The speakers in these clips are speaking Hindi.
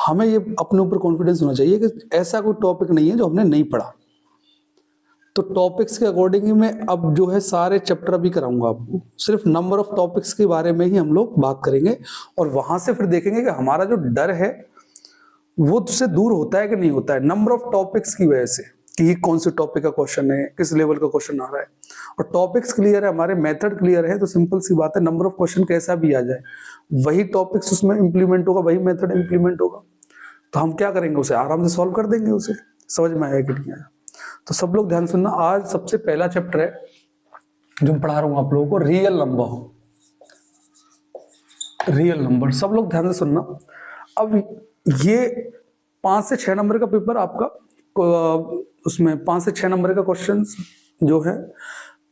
हमें ये अपने ऊपर कॉन्फिडेंस होना चाहिए कि ऐसा कोई टॉपिक नहीं है जो हमने नहीं पढ़ा। तो टॉपिक्स के अकॉर्डिंग ही मैं अब जो है सारे चैप्टर अभी कराऊंगा आपको, सिर्फ नंबर ऑफ टॉपिक्स के बारे में ही हम लोग बात करेंगे, और वहां से फिर देखेंगे कि हमारा जो डर है वो उससे दूर होता है कि नहीं होता है, नंबर ऑफ टॉपिक्स की वजह से, कि कौन से टॉपिक का क्वेश्चन है, किस लेवल का क्वेश्चन आ रहा है। और टॉपिक्स क्लियर है, हमारे मेथड क्लियर है, तो सिंपल सी बात है, नंबर ऑफ क्वेश्चन कैसा भी आ जाए वही टॉपिक्स उसमें इंप्लीमेंट होगा, वही मेथड इंप्लीमेंट होगा। तो हम क्या करेंगे, उसे आराम से सॉल्व कर देंगे। उसे समझ में आया कि नहीं आया? तो सब लोग ध्यान सुनना, आज सबसे पहला चैप्टर है जो मैं पढ़ा रहा हूं आप लोगों को, रियल नंबर। रियल नंबर, सब लोग ध्यान से सुनना। अब ये 5 से 6 नंबर का पेपर आपका, उसमें 5 से 6 नंबर का क्वेश्चन जो है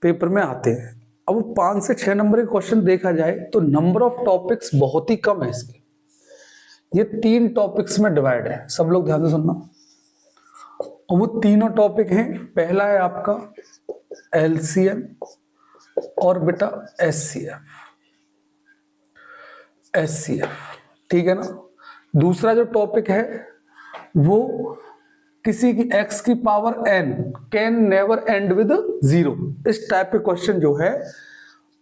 पेपर में आते हैं। अब 5 से 6 नंबर के क्वेश्चन देखा जाए तो नंबर ऑफ टॉपिक्स बहुत ही कम है इसके। ये 3 टॉपिक्स में डिवाइड है, सब लोग ध्यान से सुनना। और वो तीनों टॉपिक हैं, पहला है आपका एलसीएम और बेटा एचसीएफ, ठीक है ना। दूसरा जो टॉपिक है वो किसी की x की power n can never and with 0। इस टाइप के क्वेश्चन जो है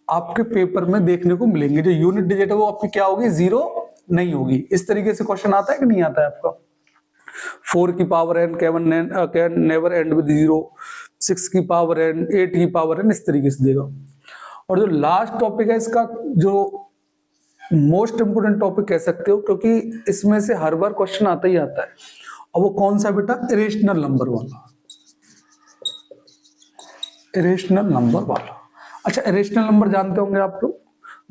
आपके पेपर में देखने को मिलेंगे। जो यूनिट डिजिट है वो आपकी क्या होगी, 0 नहीं होगी। इस तरीके से क्वेश्चन आता है कि नहीं आता है आपका। 4 की power n can never and with 0, 6 की पावर n, 8 की पावर n, इस तरीके से देगा। और जो लास्ट टॉपिक है इसका, जो मोस्ट इंपोर्टेंट टॉपिक कह सकते हो, क्योंकि इसमें से हर बार क्वेश्चन आता ही आता है, और वो कौन सा बेटा, इरेशनल नंबर वाला। इरेशनल नंबर वाला, अच्छा इरेशनल नंबर जानते होंगे आप लोग,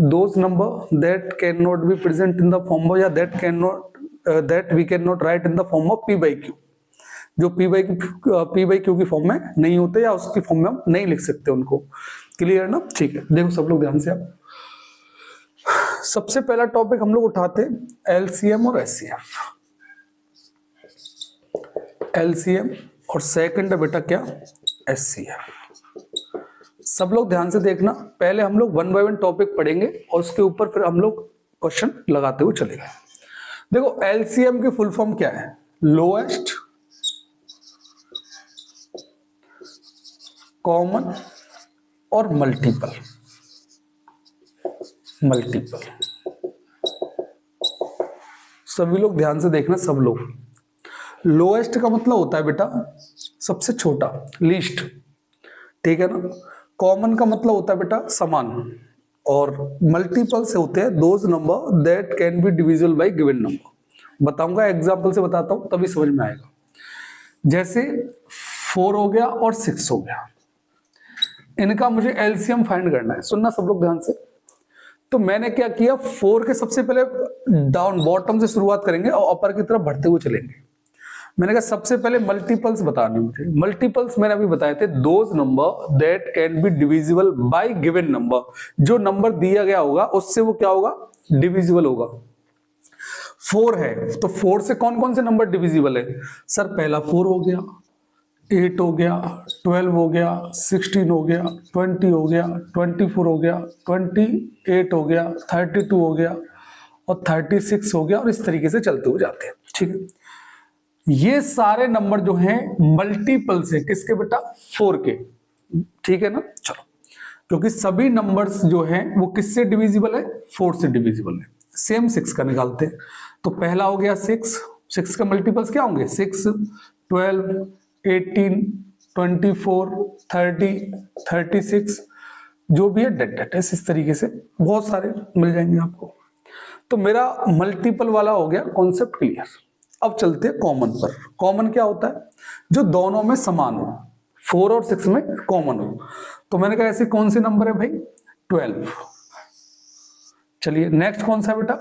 those number that can not be present in the form of, या that we can not write in the form of p/q। जो p/q की फॉर्म में नहीं होते, या उसकी फॉर्म में हम नहीं लिख सकते उनको। क्लियर ना, ठीक है। देखो सब लोग ध्यान से, आप सबसे पहला टॉपिक हम लोग उठाते हैं एलसीएम और एचसीएफ। एलसीएम और सेकंड है बेटा क्या, एचसीएफ। सब लोग ध्यान से देखना, पहले हम लोग 1 बाय 1 टॉपिक पढ़ेंगे और उसके ऊपर फिर हम लोग क्वेश्चन लगाते हुए चलेंगे। देखो एलसीएम की फुल फॉर्म क्या है, लोएस्ट कॉमन और मल्टीपल। सभी लोग ध्यान से देखना, सब लोग। लोएस्ट का मतलब होता है बेटा सबसे छोटा, लीस्ट, ठीक है ना। कॉमन का मतलब होता है बेटा समान, और मल्टीपल से होते हैं those number that can be divisible by given number. बताऊंगा, एग्जांपल से बताता हूं तभी समझ में आएगा। जैसे 4 हो गया और 6 हो गया, इनका मुझे एलसीएम फाइंड करना है। सुनना सब लोग ध्यान से। तो मैंने क्या किया, 4 के सबसे पहले डाउन बॉटम से शुरुआत करेंगे और अपर की तरफ बढ़ते हुए चलेंगे। मैंने कहा सबसे पहले मल्टीपल्स बताने मुझे। मल्टीपल्स मैंने अभी बताए थे, those number that can be divisible by given number. जो नंबर दिया गया होगा उससे वो क्या होगा, डिविजिबल होगा। 4 है तो 4 से कौन कौन से नंबर डिविजिबल है सर, पहला 4 हो गया, 8 हो गया, 12 हो गया, 16 हो गया, 20 हो गया, 24 हो गया, 28 हो गया, 32 हो गया और 36 हो गया, और इस तरीके से चलते हुए जाते हैं, ठीक है। ये सारे नंबर जो हैं मल्टीपल से किसके बेटा, 4 के, ठीक है ना। चलो, क्योंकि सभी नंबर्स जो हैं वो किससे डिविजिबल है, 4 से डिविजिबल है। सेम 6 का निकालते हैं। तो पहला हो गया 6 का मल्टीपल्स क्या होंगे, 6, 12, 18, 24, 30, 36, जो भी है डेट इस तरीके से बहुत सारे मिल जाएंगे आपको। तो मेरा मल्टीपल वाला हो गया कॉन्सेप्ट क्लियर। अब चलते हैं कॉमन पर। कॉमन क्या होता है, जो दोनों में समान हो, 4 और 6 में कॉमन हो। तो मैंने कहा ऐसे कौन से नंबर है भाई, 12। चलिए नेक्स्ट कौन सा बेटा,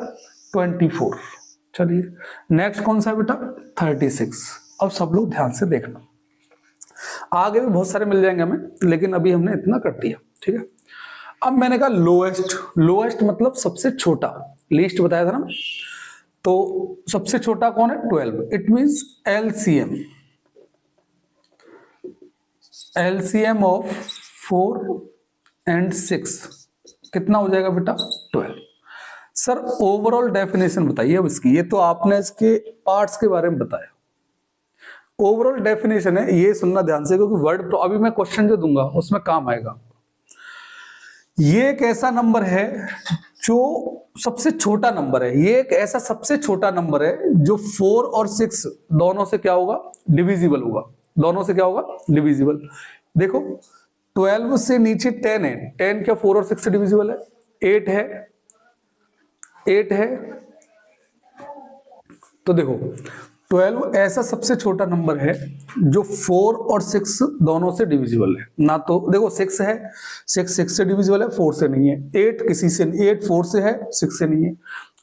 24। चलिए नेक्स्ट कौन सा बेटा, 36। अब सब लोग ध्यान से देखना, आगे भी बहुत सारे मिल जाएंगे हमें, लेकिन अभी हमने इतना कर दिया, ठीक है। अब मैंने कहा लोएस्ट, लोएस्ट मतलब सबसे छोटा, लीस्ट बताया था ना। तो सबसे छोटा कौन है, 12। It means LCM of 4 and 6 कितना हो जाएगा बेटा, 12। सर ओवरऑल डेफिनेशन बताइए अब इसकी, ये तो आपने इसके पार्ट्स के बारे में बताया, ओवरऑल डेफिनेशन है, ये सुनना ध्यान से क्योंकि वर्ड अभी मैं क्वेश्चन जो दूंगा उसमें काम आएगा। ये एक ऐसा नंबर है जो सबसे छोटा नंबर है, ये एक ऐसा सबसे छोटा नंबर है जो 4 और 6 दोनों से क्या होगा, डिविजिबल होगा, दोनों से क्या होगा, डिविजिबल। देखो 12 से नीचे 10 है, 10 क्या 4 और 6 से डिविजिबल है, 8 है, 8 है। तो देखो 12 ऐसा सबसे छोटा नंबर है जो 4 और 6 दोनों से डिविजिबल है ना। तो देखो 6 है, 6 से डिविजिबल है, 4 से नहीं है। 8 किसी से, 8 4 से है, 6 से नहीं है।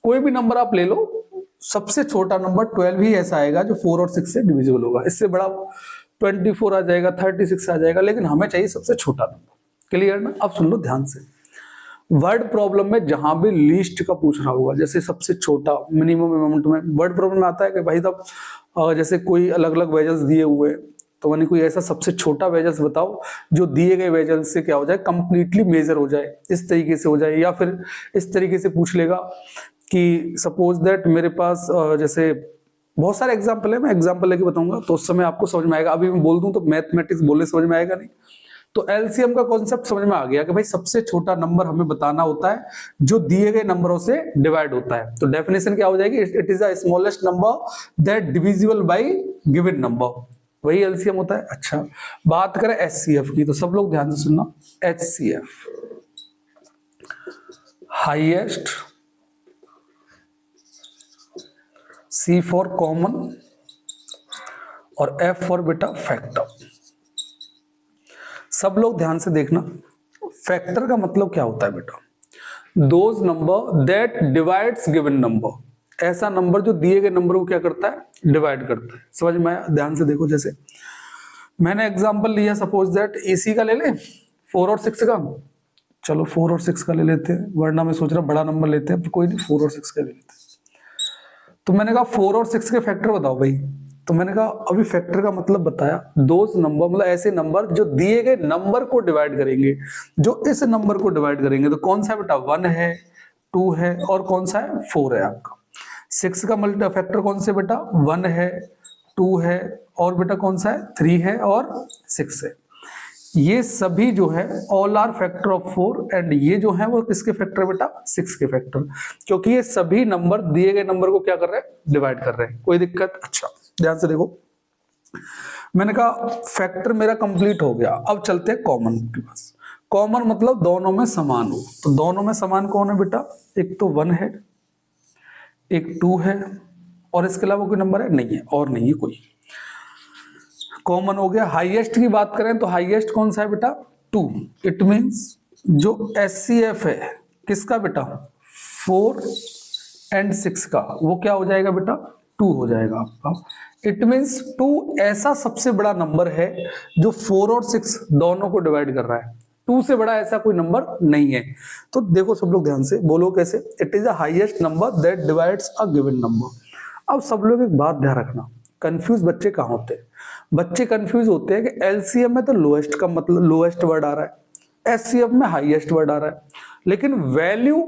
कोई भी नंबर आप ले लो, सबसे छोटा नंबर 12 ही ऐसा आएगा जो 4 और 6 से डिविजिबल होगा। इससे बड़ा 24 आ जाएगा, 36 आ जाएगा, लेकिन हमें चाहिए सबसे छोटा नंबर। क्लियर ना? अब सुन लो ध्यान से। वर्ड प्रॉब्लम में जहां भी लीस्ट का पूछ रहा होगा, जैसे सबसे छोटा, मिनिमम अमाउंट में, वर्ड प्रॉब्लम में आता है कि भाई तब जैसे कोई अलग अलग वेजल्स दिए हुए, तो यानी कोई ऐसा सबसे छोटा वेजल्स बताओ जो दिए गए वेजल्स से क्या हो जाए, कंप्लीटली मेजर हो जाए, इस तरीके से हो जाए। या फिर इस तरीके से पूछ लेगा कि सपोज दैट मेरे पास जैसे बहुत सारे एग्जाम्पल है, मैं एग्जाम्पल लेके बताऊंगा तो उस समय आपको समझ में आएगा। अभी मैं बोल दूं तो मैथमेटिक्स बोलने समझ में आएगा नहीं। तो एलसीएम का कॉन्सेप्ट समझ में आ गया कि भाई सबसे छोटा नंबर हमें बताना होता है जो दिए गए नंबरों से डिवाइड होता है। तो डेफिनेशन क्या हो जाएगी, it is the smallest number that divisible by given number, वही एलसीएम होता है। अच्छा, बात करें एचसीएफ की, तो सब लोग ध्यान से सुनना। HCF highest, C for common और एफ फॉर बेटा फैक्टर। सब लोग ध्यान से देखना, फैक्टर का मतलब क्या होता है बेटा, those number that divides given number, ऐसा नंबर जो दिए गए नंबर को क्या करता है, डिवाइड करता है। समझ में आया? ध्यान से देखो, जैसे मैंने एग्जांपल लिया, सपोज दैट एसी का ले ले, 4 और 6 का। चलो 4 और 6 का ले लेते हैं, वरना मैं सोच रहा बड़ा नंबर लेते हैं, पर कोई नहीं, 4 और 6 का ले लेते हैं। तो मैंने कहा 4 और 6 के फैक्टर बताओ भाई। तो मैंने कहा अभी फैक्टर का मतलब बताया, दोज नंबर मतलब ऐसे नंबर जो दिए गए नंबर को डिवाइड करेंगे, जो इस नंबर को डिवाइड करेंगे। तो कौन सा बेटा, 1 है, 2 है और कौन सा है, 4 है आपका। 6 का मल्टी फैक्टर कौन से बेटा, 1 है, 2 है और बेटा कौन सा है, 3 है और 6 है। ये सभी जो है all are factor of 4 and ये जो है वो किसके फैक्टर बेटा, 6 के फैक्टर, क्योंकि ये सभी नंबर दिए गए नंबर को क्या कर रहे हैं, डिवाइड कर रहे हैं। कोई दिक्कत? अच्छा ध्यान से देखो, मैंने कहा फैक्टर मेरा कंप्लीट हो गया। अब चलते हैं कॉमन के पास। कॉमन मतलब दोनों में समान हो। तो दोनों में समान कौन है बेटा, एक तो 1 है, एक 2 है और इसके अलावा कोई नंबर है नहीं है, और नहीं है कोई। कॉमन हो गया। हाईएस्ट की बात करें तो हाईएस्ट कौन सा है बेटा, 2। इट मींस जो एचसीएफ है किसका बेटा, 4 एंड 6 का, वो क्या हो जाएगा बेटा, 2 हो जाएगा आपका। इट मींस 2 ऐसा सबसे बड़ा नंबर है जो 4 और 6 दोनों को डिवाइड कर रहा है। 2 से बड़ा ऐसा कोई नंबर नहीं है। तो देखो सब लोग ध्यान से बोलो कैसे, it is the highest number that divides a given number. अब सब लोग एक बात ध्यान रखना, कंफ्यूज बच्चे कहाँ होते हैं, बच्चे कंफ्यूज होते हैं कि एलसीएम में तो लोएस्ट का मतलब लोएस्ट वर्ड आ रहा है, एचसीएफ में हाईएस्ट वर्ड आ रहा है, लेकिन वैल्यू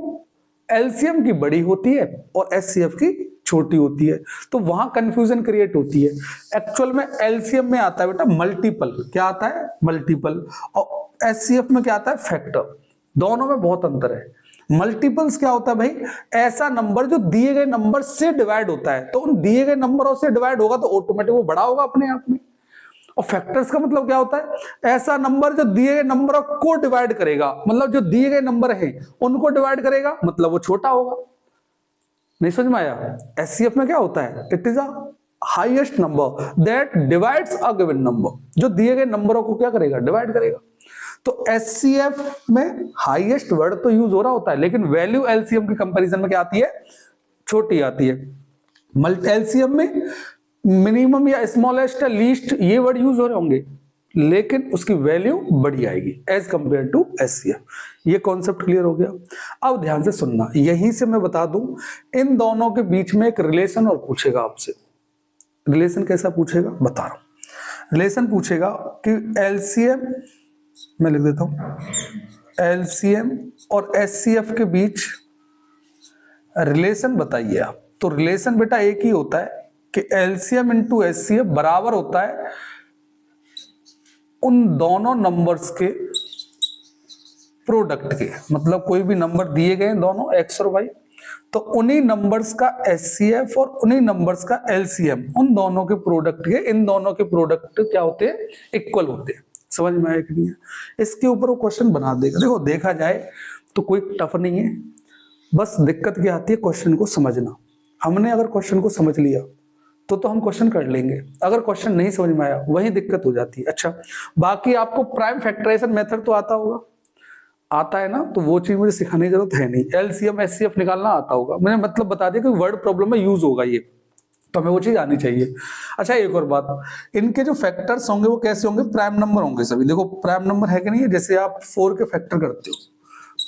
एलसीएम की बड़ी होती है और एचसीएफ की छोटी होती है, तो वहां कंफ्यूजन क्रिएट होती है। एक्चुअल में एलसीएम में आता है बेटा मल्टीपल, क्या आता है, मल्टीपल, और एचसीएफ में क्या आता है, फैक्टर। दोनों में बहुत अंतर है। मल्टीपल्स क्या होता है भाई, ऐसा नंबर जो दिए गए नंबर से डिवाइड होता है, तो उन दिए गए नंबरों से डिवाइड होगा तो ऑटोमेटिक वो बड़ा होगा अपने आप में। और फैक्टर्स का मतलब क्या होता है, ऐसा नंबर जो दिए गए नंबरों को डिवाइड करेगा, मतलब जो दिए गए नंबर हैं उनको डिवाइड करेगा, मतलब वो छोटा होगा। नहीं समझ में आया? एचसीएफ में क्या होता है, it is a highest number that divides a given number, जो दिए गए नंबरों को क्या करेगा, डिवाइड करेगा। तो एचसीएफ में हाईएस्ट वर्ड तो यूज हो रहा होता है, लेकिन वैल्यू एलसीएम की कंपैरिजन में क्या आती है, छोटी आती है। एलसीएम में मिनिमम या स्मॉलेस्ट या लीस्ट ये वर्ड यूज हो रहे होंगे, लेकिन उसकी वैल्यू बड़ी आएगी एज कंपेयर टू एचसीएफ। ये कॉन्सेप्ट क्लियर हो गया। अब ध्यान से सुनना, यहीं से मैं बता दूं, इन दोनों के बीच में एक रिलेशन और पूछेगा आपसे। रिलेशन कैसा पूछेगा बता रहा हूं। रिलेशन पूछेगा कि एलसीएम, मैं लिख देता हूं, एलसीएम और एचसीएफ के बीच रिलेशन बताइए आप। तो रिलेशन बेटा एक ही होता है कि एलसीएम इंटू एचसीएफ बराबर होता है उन दोनों नंबर्स के प्रोडक्ट के। मतलब कोई भी नंबर दिए गए दोनों एक्स और वाई, तो उन्हीं नंबर्स का एचसीएफ और उन्हीं नंबर्स का एलसीएम, उन दोनों के प्रोडक्ट के, इन दोनों के प्रोडक्ट क्या होते हैं, इक्वल होते हैं। समझ में आया कि नहीं है? इसके ऊपर वो क्वेश्चन बना देगा। देखो देखा जाए तो कोई टफ नहीं है, बस दिक्कत क्या आती है क्वेश्चन को समझना। हमने अगर क्वेश्चन को समझ लिया तो हम क्वेश्चन कर लेंगे, अगर क्वेश्चन नहीं समझ में आया वही दिक्कत हो जाती है। अच्छा, बाकी आपको प्राइम फैक्टराइजेशन मेथड तो आता होगा, आता है ना, तो वो चीज मुझे सिखाने की जरूरत है नहीं। एलसीएम एचसीएफ निकालना आता होगा, मैंने मतलब बता दिया कि वर्ड प्रॉब्लम में यूज होगा ये, तो हमें वो चीज आनी चाहिए। अच्छा एक और बात, इनके जो फैक्टर्स होंगे वो कैसे होंगे, प्राइम नंबर होंगे सभी। देखो प्राइम नंबर है कि नहीं है, जैसे आप 4 के फैक्टर करते हो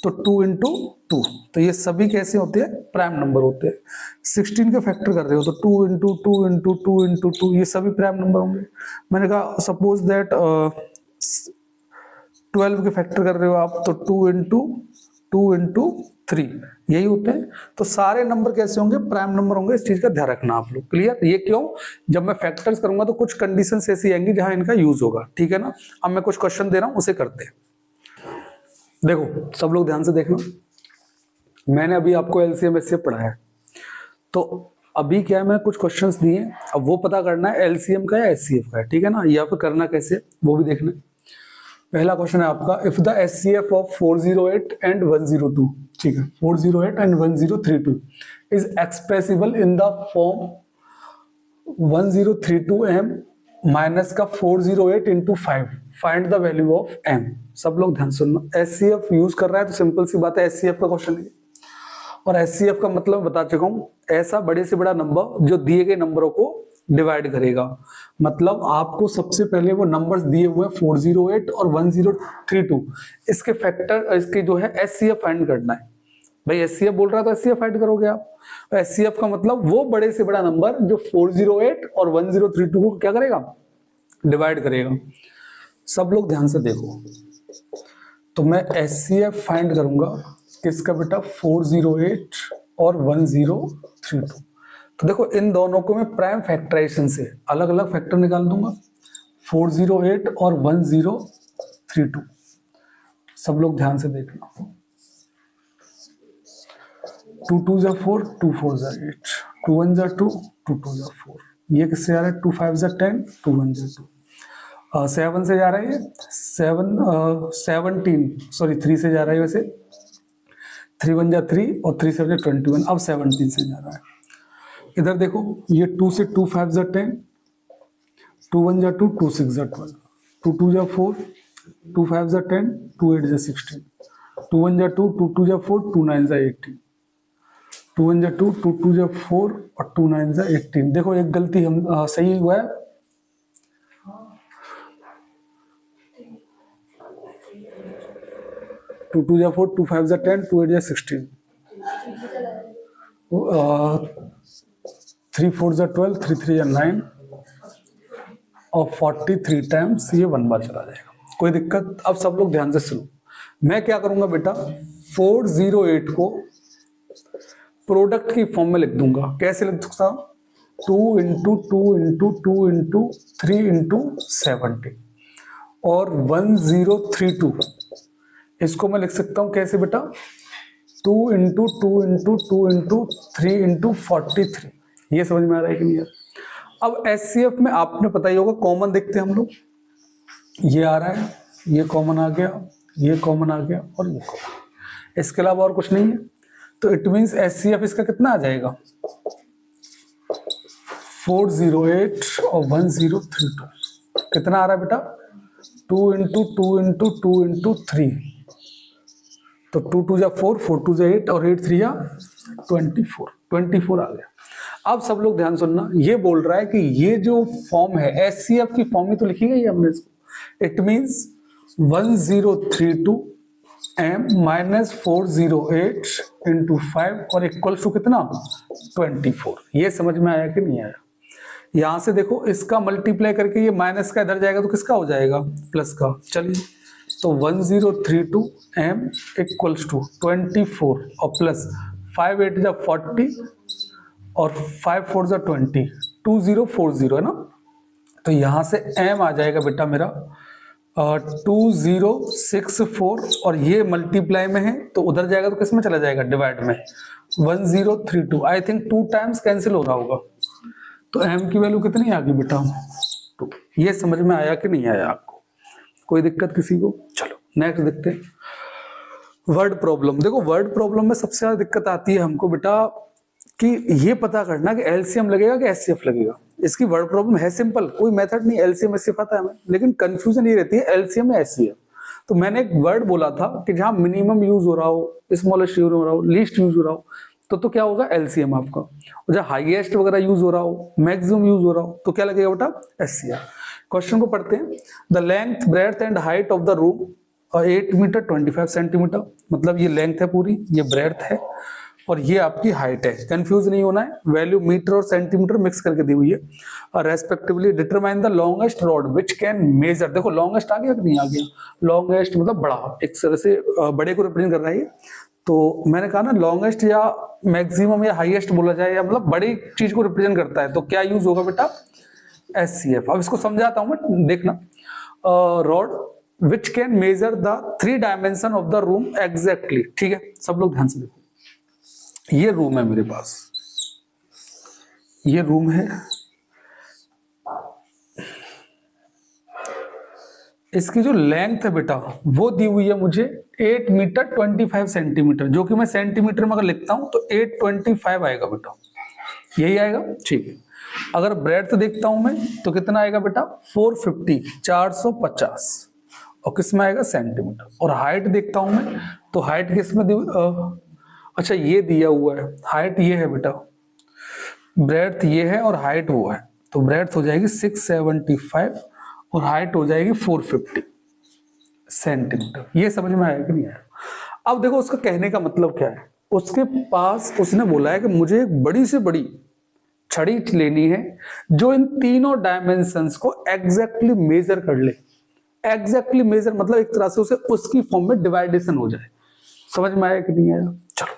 तो 2 इंटू 2, तो ये सभी कैसे होते हैं, प्राइम नंबर होते हैं। 16 के फैक्टर कर रहे हो तो 2 इंटू 2 इंटू 2 इंटू 2, ये सभी प्राइम नंबर होंगे। मैंने कहा सपोज दैट 12 के फैक्टर कर रहे हो आप तो 2 इंटू 3, यही होते हैं। तो सारे नंबर कैसे होंगे, प्राइम नंबर होंगे। इस चीज का ध्यान रखना आप लोग। क्लियर? ये क्यों, जब मैं फैक्टर्स करूंगा तो कुछ कंडीशंस ऐसी आएंगी जहां इनका यूज होगा। ठीक है ना? अब मैं कुछ क्वेश्चन दे रहा हूं, उसे करते हैं। देखो सब लोग ध्यान से देखना, मैंने अभी आपको एलसीएम एचसीएफ पढ़ाया है, तो अभी क्या है, मैं कुछ क्वेश्चंस दिए, अब वो पता करना है एलसीएम का या एचसीएफ का है। ठीक है ना? या फिर करना कैसे वो भी देखना है। पहला क्वेश्चन है आपका, if the HCF of 408 and 102, ठीक है, 408 and 1032 is expressible in the form 1032m minus का 408 into 5, find the value of m। सब लोग ध्यान सुनना, एचसीएफ यूज कर रहा है तो सिंपल सी बात है, एचसीएफ का क्वेश्चन है। और एचसीएफ का मतलब बता चुका हूं, ऐसा बड़े से बड़ा नंबर जो दिए गए नंबरों को डिवाइड करेगा। मतलब आपको सबसे पहले वो नंबर्स दिए हुए हैं 408 और 1032, इसके फैक्टर, इसके जो है एचसीएफ फाइंड करना है। भाई एचसीएफ बोल रहा है तो एचसीएफ फाइंड करोगे आप। एचसीएफ का मतलब वो बड़े से बड़ा नंबर जो 408 और 1032 को क्या करेगा, डिवाइड करेगा। सब लोग ध्यान से देखो, तो मैं एचसीएफ फाइंड करूंगा किसका बेटा, 408 और 1032। तो देखो इन दोनों को मैं प्राइम फैक्टराइजेशन से अलग अलग फैक्टर निकाल दूंगा, 408 और 1032। सब लोग ध्यान से देखना, 2 2 जा 4, 2 4 जा 8, 2 1 जा 2, 2 2 जा 4, ये किससे आ रहा है, 2 5 जा 10, 2 1 जा 2, 7 से जा रहा है ये 17, सॉरी 3 से जा रहा है, वैसे 3 1 जा 3 और 3 7 जा 21, अब 17 से जा रहा है। इधर देखो ये 2 से 2 5 जा 10, 2 1 जा 2, 2 6 जा 12, 2 2 जा 4, 2 5 जा 10, 2 8 जा 16, 2 1 जा 2, 2 2 जा 4, 2 9 जा 18, 2 1 जा 2, 2 2 जा 4 और 2 9 जा 18। देखो एक गलती हम सही हुआ है, टू टू जा 4, 2 5 जा 10, 2 8 जा 16, 3 4 जा 12, 3 3 जा 9 और 43 टाइम्स ये 1 बार चला जाएगा। कोई दिक्कत? अब सब लोग ध्यान से सुनो, मैं क्या करूंगा बेटा, 408 को प्रोडक्ट की फॉर्म में लिख दूंगा। कैसे लिख सकता हूं, 2 इंटू 2 इंटू 2 इंटू 3 इंटू 70, और 1032 इसको मैं लिख सकता हूं कैसे बेटा, 2 इंटू 2 इंटू 2 इंटू 3 इंटू 43। ये समझ में आ रहा है कि नहीं यार? अब एचसीएफ में आपने पता ही होगा, कॉमन देखते हैं हम लोग, ये आ रहा है, ये कॉमन आ गया, ये कॉमन आ गया और ये कॉमन, इसके अलावा और कुछ नहीं है। तो इट मींस एचसीएफ इसका कितना आ जाएगा, 408 और 1032 कितना आ रहा है बेटा, 2 इंटू 2 इंटू 2 इंटू 3, तो 2 2 जा 4, 4 2 जा 8 और 8 3 जा 24 आ गया। अब सब लोग ध्यान सुनना, ये बोल रहा है कि ये जो फॉर्म है एचसीएफ की फॉर्म ही तो लिखी गई है हमने इसको। It means 1032 m minus 408 into 5 और इक्वल टू कितना, 24। ये समझ में आया कि नहीं आया? यहां से देखो इसका मल्टीप्लाई करके ये माइनस का इधर जाएगा तो किसका हो जाएगा, प्लस का। चलिए तो 1032 m इक्वल्स टू 24 और प्लस 5 8 जा 40 और 5 4 जा 20, 2040 है ना। तो यहां से m आ जाएगा बेटा मेरा 2064, और ये मल्टीप्लाई में है तो उधर जाएगा तो किस में चला जाएगा, डिवाइड में, 1032। आई थिंक 2 टाइम्स कैंसिल हो रहा होगा, तो m की वैल्यू कितनी आ गई बेटा 2। ये समझ में आया कि नहीं आया आपको, कोई दिक्कत किसी को? चलो नेक्स्ट देखते हैं वर्ड प्रॉब्लम। देखो वर्ड प्रॉब्लम में सबसे ज्यादा दिक्कत आती है हमको बेटा कि ये पता करना कि एलसीएम लगेगा कि एचसीएफ लगेगा। इसकी वर्ड प्रॉब्लम है सिंपल, कोई मेथड नहीं, एलसीएम एचसीएफ आता है हमें, लेकिन कंफ्यूजन ये रहती है एलसीएम या एचसीएफ। तो मैंने एक वर्ड बोला था कि जहां मिनिमम यूज हो रहा हो, स्मॉलेस्ट यूज हो रहा हो, लीस्ट यूज हो रहा हो, तो क्या होगा एलसीएम आपका। और जहां हाईएस्ट वगैरह यूज हो रहा हो, मैक्सिमम यूज हो रहा हो, तो क्या लगेगा बेटा एचसीएफ। क्वेश्चन को पढ़ते हैं। The length breadth and height of the room 8 metre 25 centimetre, मतलब ये लेंथ है पूरी, ये ब्रेड्थ है और ये आपकी हाइट है। कंफ्यूज नहीं होना है, वैल्यू मीटर और सेंटीमीटर मिक्स करके दी हुई है। और respectively determine the longest rod which can measure. देखो लॉन्गेस्ट आ गया कि नहीं आ गया, लॉन्गेस्ट मतलब बड़ा, एक तरह से बड़े को रिप्रेजेंट कर रहा है। तो मैंने कहा ना लॉन्गेस्ट या मैक्सिमम या हाईएस्ट बोला जाए, या मतलब बड़ी चीज को रिप्रेजेंट करता है, तो क्या यूज होगा बेटा एचसीएफ। अब इसको समझाता हूं मैं, देखना। Rod which can measure the 3 dimension of the room exactly. ठीक है, सब लोग ध्यान से देखो, ये रूम है मेरे पास, ये रूम है, इसकी जो लेंथ है बेटा वो दी हुई है मुझे 8 मीटर 25 सेंटीमीटर, जो कि मैं सेंटीमीटर में अगर लिखता हूं तो 825 आएगा बेटा, यही आएगा। ठीक है, अगर ब्रेड्थ देखता हूं मैं तो कितना आएगा बेटा 450 450, और किस में आएगा सेंटीमीटर। और हाइट देखता हूं मैं तो हाइट किस में दी, अच्छा ये दिया हुआ है, हाइट ये है बेटा, ब्रेड्थ ये है और हाइट वो है, तो ब्रेड्थ हो जाएगी 675 और हाइट हो जाएगी 450 सेंटीमीटर। ये समझ में आया कि नहीं आया? अब देखो उसका कहने का मतलब क्या है, उसके पास उसने बोला है कि मुझे एक बड़ी से बड़ी छड़ी लेनी है जो इन तीनों डायमेंशंस को एग्जैक्टली मेजर कर ले। एग्जैक्टली मेजर मतलब एक तरह से उसे उसकी फॉर्म में डिवाइडेशन हो जाए। समझ में आया कि नहीं आया? चलो,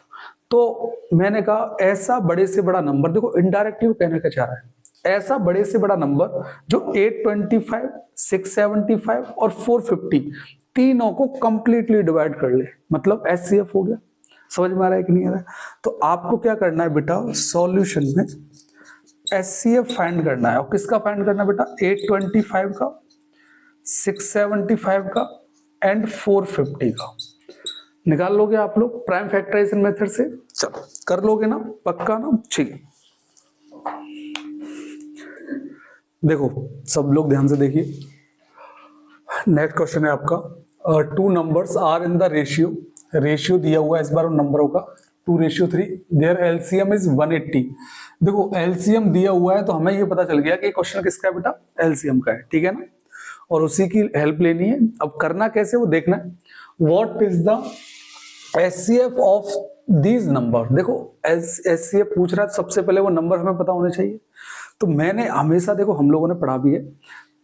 तो मैंने कहा ऐसा बड़े से बड़ा नंबर, देखो इनडायरेक्टली वो कहने का चाह रहा है, ऐसा बड़े से बड़ा नंबर जो 825 675 और 450 तीनों को कंप्लीटली डिवाइड कर ले, मतलब एचसीएफ हो गया। समझ में आ रहा है कि नहीं आ रहा है? तो आपको क्या करना है बेटा, सॉल्यूशन में एचसीएफ फाइंड करना है। और किसका फाइंड करना है बेटा, 825 का, 675 का एंड 450 का। निकाल लोगे आप लोग प्राइम फैक्टराइजेशन मेथड से? चलो कर लोगे ना, पक्का ना? ठीक है, देखो सब लोग ध्यान से देखिए। नेक्स्ट क्वेश्चन है आपका, 2 numbers are in the ratio, ratio दिया हुआ है इस बार उन नंबरों का 2:3, देयर एलसीएम इज 180। देखो एलसीएम दिया हुआ है तो हमें ये पता चल गया कि क्वेश्चन किसका है बेटा, एलसीएम का है, ठीक है ना, और उसी की हेल्प लेनी है। अब करना कैसे वो देखना है। What is the HCF of these number. देखो एचसीएफ पूछ रहा है, सबसे पहले वो नंबर हमें पता होने चाहिए। तो मैंने हमेशा, देखो हम लोगों ने पढ़ा भी है,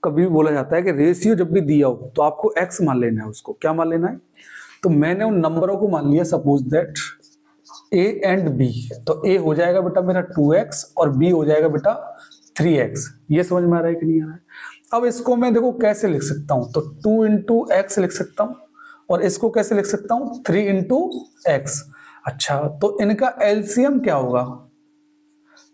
कभी भी बोला जाता है कि रेशियो जब भी दिया हो तो आपको एक्स मान लेना है, उसको क्या मान लेना है। तो मैंने उन नंबरों को मान लिया, suppose that A and B, तो ए हो जाएगा बेटा मेरा 2x और बी हो जाएगा बेटा 3x। ये समझ में आ रहा है कि नहीं आ रहा है? अब इसको मैं देखो कैसे लिख सकता हूं, तो 2 into x लिख सकता हूं, और इसको कैसे लिख सकता हूं 3 into x। अच्छा, तो इनका एलसीएम क्या होगा,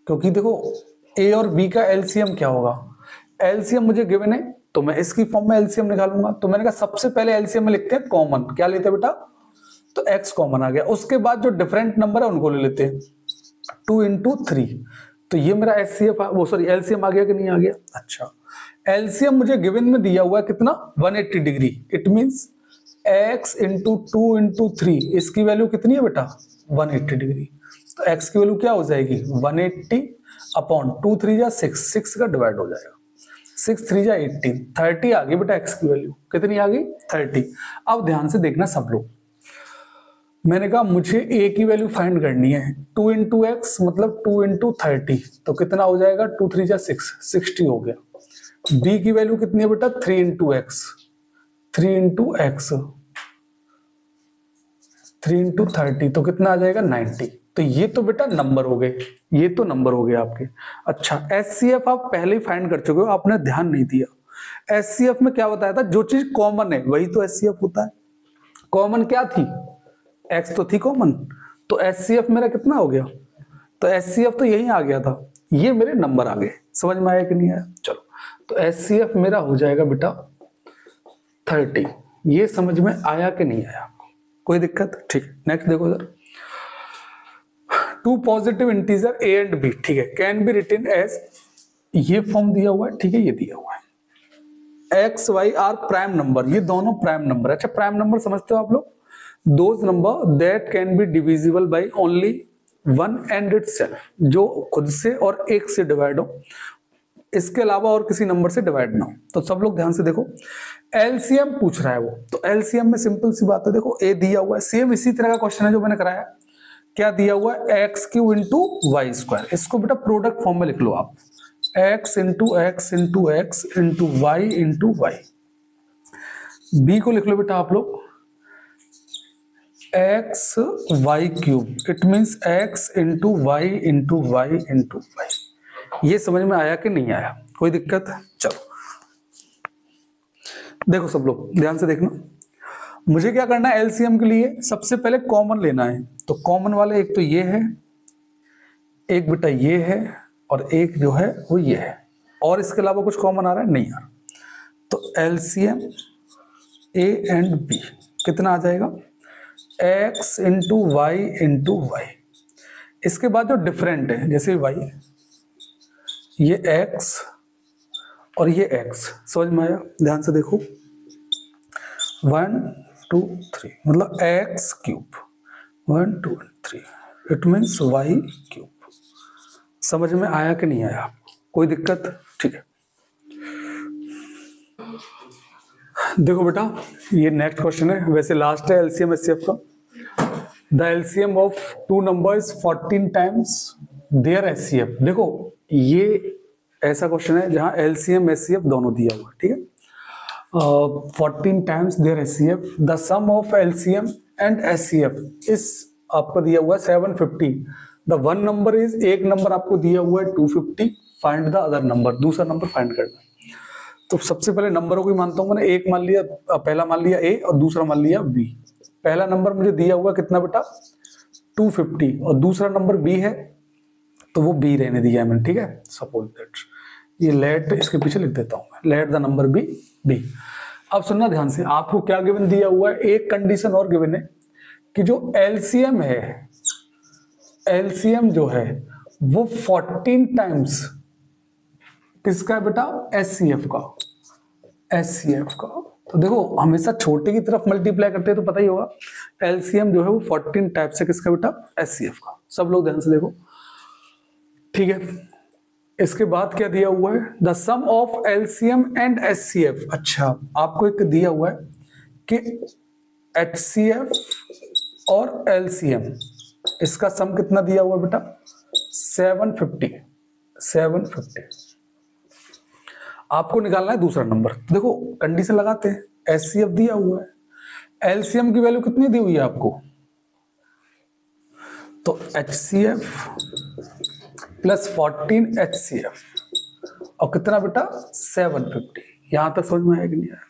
क्योंकि देखो ए और बी का एलसीएम क्या होगा, एलसीएम मुझे गिवन है तो मैं इसकी फॉर्म में एलसीएम निकालूंगा। तो मैंने कहा सबसे पहले एलसीएम में लिखते हैं कॉमन, क्या लेते हैं बेटा, तो x कॉमन आ गया। उसके बाद जो डिफरेंट नंबर है उनको ले लेते हैं, 2 into 3, तो ये मेरा एचसीएफ वो सॉरी एलसीएम आ गया कि नहीं आ गया। अच्छा, एलसीएम मुझे गिवन में दिया हुआ है कितना, 180 degree. It means x into 2 into 3, इसकी वैल्यू कितनी है बेटा 180 डिग्री। तो x की वैल्यू क्या हो जाएगी 180 अपॉन 2 3 जा 6, 6 का डिवाइड हो जाएगा, 6 3 जा 18, 30 आ गई बेटा x की वैल्यू, कितनी आ गई 30। अब ध्यान से देखना सब लोग, मैंने कहा मुझे a की वैल्यू फाइंड करनी है, 2 into x मतलब 2 into 30, तो कितना हो जाएगा 2 3 जा 6, 60 हो गया। b की वैल्यू कितनी है बेटा 3 into x, 3 into x 3 into 30, तो कितना आ जाएगा 90। तो ये तो बेटा नंबर हो गए, ये तो नंबर हो गए आपके। अच्छा, एचसीएफ आप पहले ही फाइंड कर चुके हो, आपने ध्यान नहीं दिया। एचसीएफ में क्या बताया था, जो चीज कॉमन है वही तो एचसीएफ होता है। कॉमन क्या थी, एक्स तो थी कॉमन, तो एचसीएफ मेरा कितना हो गया, तो एचसीएफ तो यही आ गया था, ये मेरे नंबर आ गए। समझ में आया कि नहीं आया? चलो, तो एचसीएफ मेरा हो जाएगा बेटा 30। ये समझ में आया कि नहीं आया आपको, कोई दिक्कत? ठीक है, नेक्स्ट देखो इधर, two positive integer A and B, ठीक है, कैन बी रिटन एज, ये फॉर्म दिया हुआ है, ठीक है, ये दिया हुआ है, X Y are prime number, ये दोनों प्राइम नंबर। अच्छा, प्राइम नंबर समझते हो आप लोग, those number that can be divisible by only one and itself, जो खुद से और एक से डिवाइड हो, इसके अलावा और किसी नंबर से डिवाइड ना हो। तो सब लोग ध्यान से देखो, एलसीएम पूछ रहा है वो, तो एलसीएम में सिंपल सी बात है, देखो ए दिया हुआ है, सेम इसी तरह का क्वेश्चन है जो मैंने कराया, क्या दिया हुआ है, X Q into Y square, इसको बेटा प्रोडक्ट फॉर्म में लिख लो आप, X into X into X into Y into Y. B को लिख लो बेटा आप लोग X Y cube, it means X into Y into Y into Y. ये समझ में आया कि नहीं आया, कोई दिक्कत? चलो देखो सब लोग ध्यान से देखना, मुझे क्या करना है, एलसीएम के लिए सबसे पहले कॉमन लेना है। तो कॉमन वाले एक तो ये है, एक बेटा ये है, और एक जो है वो ये है, और इसके अलावा कुछ कॉमन आ रहा है? नहीं आ रहा। तो एलसीएम ए एंड बी कितना आ जाएगा, X into Y into Y. इसके बाद जो डिफरेंट है, जैसे वाई, ये एक्स और ये एक्स, समझ में आया? ध्यान से देखो, 1 2 3 मतलब X cube, 1 2 3, it means Y cube. समझ में आया कि नहीं आया, कोई दिक्कत? ठीक है, देखो बेटा ये नेक्स्ट क्वेश्चन है, वैसे लास्ट है एलसीएम एचसीएफ का। The LCM of two numbers 14 times their HCF. देखो ये ऐसा क्वेश्चन है जहां एलसीएम एचसीएफ दोनों दिया हुआ है, ठीक है। 14 times their HCF, the sum of LCM and HCF is आपको दिया हुआ है 750। द वन नंबर इज, एक नंबर आपको दिया हुआ है 250, फाइंड द अदर नंबर, दूसरा नंबर फाइंड करना है। तो सबसे पहले नंबरों को मानता हूं मैंने, एक मान लिया, पहला मान लिया ए और दूसरा मान लिया बी। पहला नंबर मुझे दिया हुआ कितना बेटा, 250, और दूसरा नंबर बी है तो वो बी रहने दिया है मैंने, ठीक है। सपोज दैट, ये लेट इसके पीछे लिख देता हूं मैं, let the number B B. अब सुनना ध्यान से, आपको क्या गिवन दिया हुआ है, एक कंडीशन और गिवन है कि जो एलसीएम है, एलसीएम जो है वो 14 टाइम्स किसका है बेटा, एचसीएफ का, एचसीएफ का। तो देखो हमेशा छोटे की तरफ मल्टीप्लाई करते हैं तो पता ही होगा, एलसीएम जो है वो 14 टाइप से किसका बेटा, एचसीएफ का। सब लोग ध्यान से देखो, ठीक है। इसके बाद क्या दिया हुआ है, the sum of LCM and HCF. अच्छा, आपको एक दिया हुआ है कि एचसीएफ और एलसीएम इसका सम कितना दिया हुआ बेटा, 750, 750। आपको निकालना है दूसरा नंबर। देखो कंडीशन लगाते हैं, एचसीएफ दिया हुआ है, एलसीएम की वैल्यू कितनी दी हुई है आपको, तो एचसीएफ प्लस 14 एचसीएफ और कितना बेटा 750। यहां तक समझ में आया कि नहीं आया?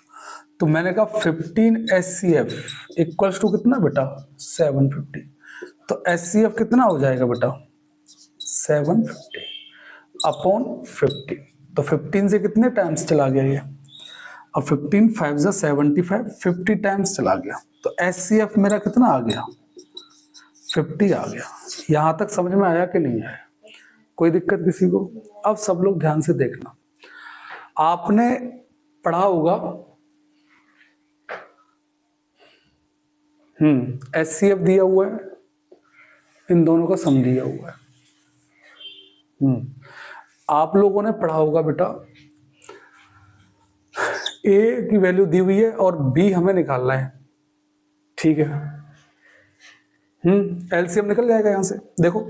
तो मैंने कहा 15 एचसीएफ इक्वल्स टू कितना बेटा 750। तो एचसीएफ कितना हो जाएगा बेटा 750 अपॉन 15। तो 15 से कितने टाइम्स चला गया ये, और 15 5 जा 75, 50 टाइम्स चला गया। तो एचसीएफ मेरा कितना आ गया 50 आ गया। यहां तक समझ में आया कि नहीं आया, कोई दिक्कत किसी को? अब सब लोग ध्यान से देखना, आपने पढ़ा होगा एचसीएफ दिया हुआ है, इन दोनों का सम दिया हुआ है। आप लोगों ने पढ़ा होगा बेटा ए की वैल्यू दी हुई है और बी हमें निकालना है, ठीक है। एलसीएम निकल जाएगा यहां से। देखो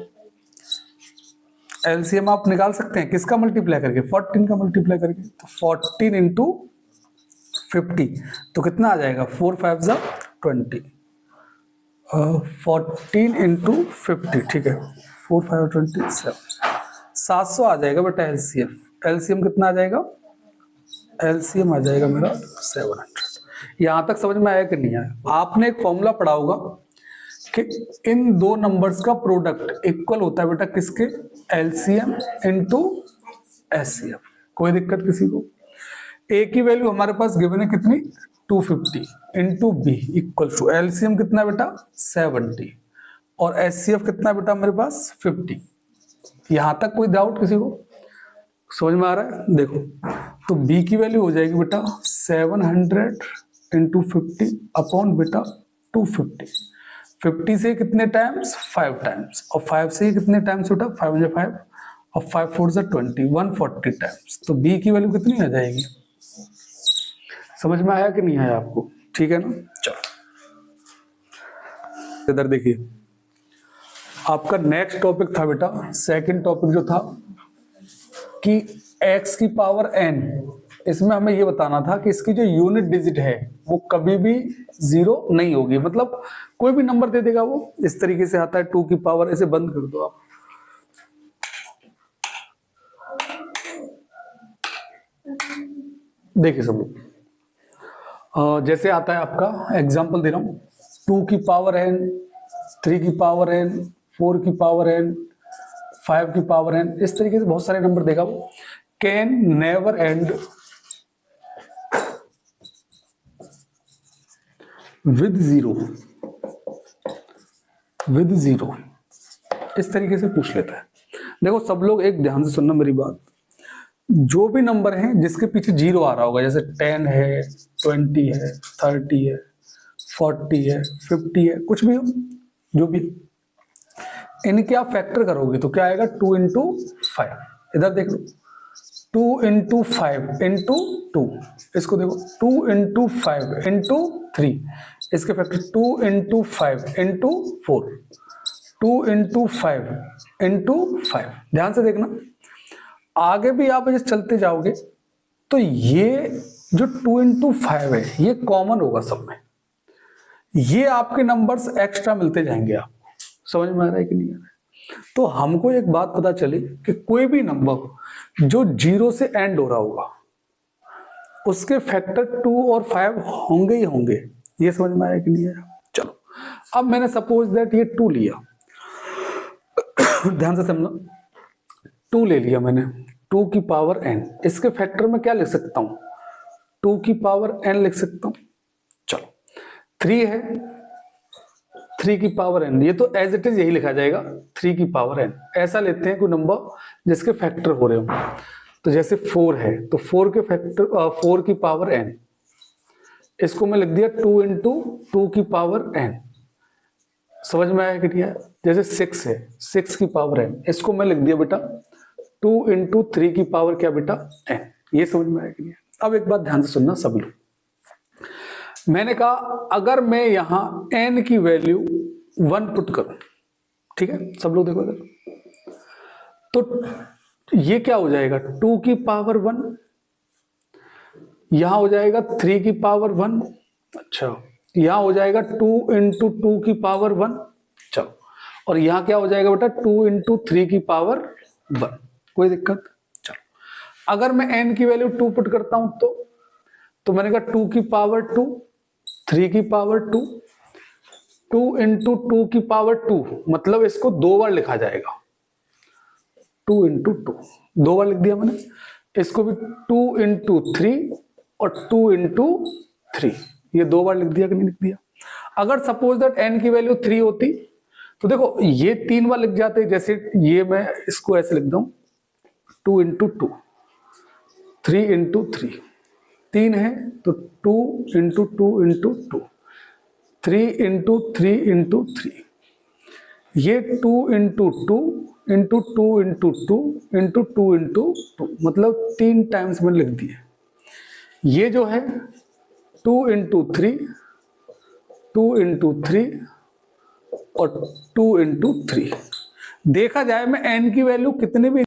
एलसीएम आप निकाल सकते हैं किसका मल्टीप्लाई करके, 14 का मल्टीप्लाई करके। तो 14 इंटू 50 तो कितना आ जाएगा, 4 5 जा 20, 14 इंटू 50, ठीक है, 4 5 27, 700 आ जाएगा बेटा एलसीएम। एलसीएम कितना आ जाएगा? एलसीएम आ जाएगा मेरा 700। यहां तक समझ में आया कि नहीं आया? आपने एक फॉर्मूला पढ़ा होगा कि इन दो नंबर्स का प्रोडक्ट इक्वल होता है बेटा किसके? LCM into HCF. कोई दिक्कत किसी को? ए की वैल्यू हमारे पास गिवन है कितनी? 250 into B equal to LCM कितना बेटा? 70 और एचसीएफ कितना बेटा मेरे पास? 50। यहां तक कोई डाउट किसी को? समझ में आ रहा है? देखो तो बी की वैल्यू हो जाएगी बेटा 700 इंटू 50 अपॉन बेटा 250। 50 से कितने टाइम्स? 5 टाइम्स, और 5 से कितने टाइम्स बेटा? 5 में 5 और 5 4 से 20, 140 टाइम्स। तो बी की वैल्यू कितनी आ जाएगी? समझ में आया कि नहीं आया आपको? ठीक है ना? चलो इधर देखिए, आपका नेक्स्ट टॉपिक था बेटा, सेकंड टॉपिक जो था कि x की पावर n, इसमें हमें ये बताना था कि इसकी जो यूनिट डिजिट है वो कभी भी 0 नहीं होगी। मतलब कोई भी नंबर दे देगा वो इस तरीके से आता है 2 की पावर, ऐसे बंद कर दो आप। देखिए सब लोग, जैसे आता है आपका, एग्जांपल दे रहा हूं, 2 की पावर n, 3 की पावर n, 4 की पावर n, 5 की पावर n, इस तरीके से बहुत सारे नंबर देगा वो। Can never and with zero, इस तरीके से पूछ लेता है। देखो सब लोग एक ध्यान से सुनना मेरी बात, जो भी नंबर है जिसके पीछे 0 आ रहा होगा, जैसे 10 है, 20 है, 30 है, 40 है, 50 है, कुछ भी हो, जो भी, इनके आप फैक्टर करोगे तो क्या आएगा? 2 इंटू 5। इधर देख लो, 2 इंटू 5 इंटू 2, इसको देखो 2 इंटू 5 इंटू 3, इसके factor 2 into 5 into 4, 2 into 5 into 5। ध्यान से देखना, आगे भी आप ऐसे चलते जाओगे तो ये जो 2 इंटू 5 है ये कॉमन होगा सब में, ये आपके नंबर्स एक्स्ट्रा मिलते जाएंगे आपको। समझ में आ रहा है कि नहीं आ रहा है? तो हमको एक बात पता चली कि कोई भी नंबर जो 0 से एंड हो रहा होगा उसके फैक्टर 2 और 5 होंगे ही होंगे। ये समझ में आया कि नहीं आया? चलो अब मैंने सपोज दैट ये 2 लिया, ध्यान से समझो, 2 ले लिया मैंने, 2 की पावर n, इसके फैक्टर में क्या लिख सकता हूं? 2 की पावर n लिख सकता हूं। चलो 3 है, 3 की पावर n, ये तो एज इट इज यही लिखा जाएगा 3 की पावर n। ऐसा लेते हैं कोई नंबर जिसके फैक्टर हो रहे हो, तो जैसे 4 है तो 4 के फैक्टर 4 की पावर n, इसको मैं लिख दिया 2 इंटू 2 की पावर n। समझ में आया कि नहीं आया? जैसे 6 है, 6 की पावर n, इसको मैं लिख दिया बेटा 2 इंटू 3 की पावर क्या बेटा? n। ये समझ में आया कि नहीं? अब एक बात ध्यान से सुनना सब लोग, मैंने कहा अगर मैं यहां n की वैल्यू 1 पुट करूं, ठीक है, सब लोग देखो इधर, तो ये क्या हो जाएगा? 2 की पावर 1, यहां हो जाएगा 3 की पावर 1, अच्छा यहां हो जाएगा 2 इंटू 2 की पावर 1, चलो, और यहां क्या हो जाएगा बेटा? 2 इंटू 3 की पावर 1। कोई दिक्कत? चलो अगर मैं n की वैल्यू 2 पुट करता हूं तो मैंने कहा 2 की पावर 2, 3 की पावर 2, 2 इंटू 2 की पावर 2, मतलब इसको 2 बार लिखा जाएगा, 2 इंटू 2, 2 बार लिख दिया मैंने। इसको भी 2 इंटू 3 और 2 इंटू 3, ये 2 बार लिख दिया कि नहीं लिख दिया? अगर सपोज दैट n की वैल्यू 3 होती तो देखो ये 3 बार लिख जाते, जैसे ये मैं इसको ऐसे लिख दूं 2 इंटू 2, 3 इंटू 3, 3 है तो 2 इंटू 2 इंटू 2, 3 इंटू 3 इंटू 3, ये 2 into 2 into 2 into 2 into 2 into 2, मतलब 3 टाइम्स मैंने लिख दिए। ये जो है 2 इंटू 3, 2 इंटू 3 और 2 इंटू 3। देखा जाए मैं n की वैल्यू कितने भी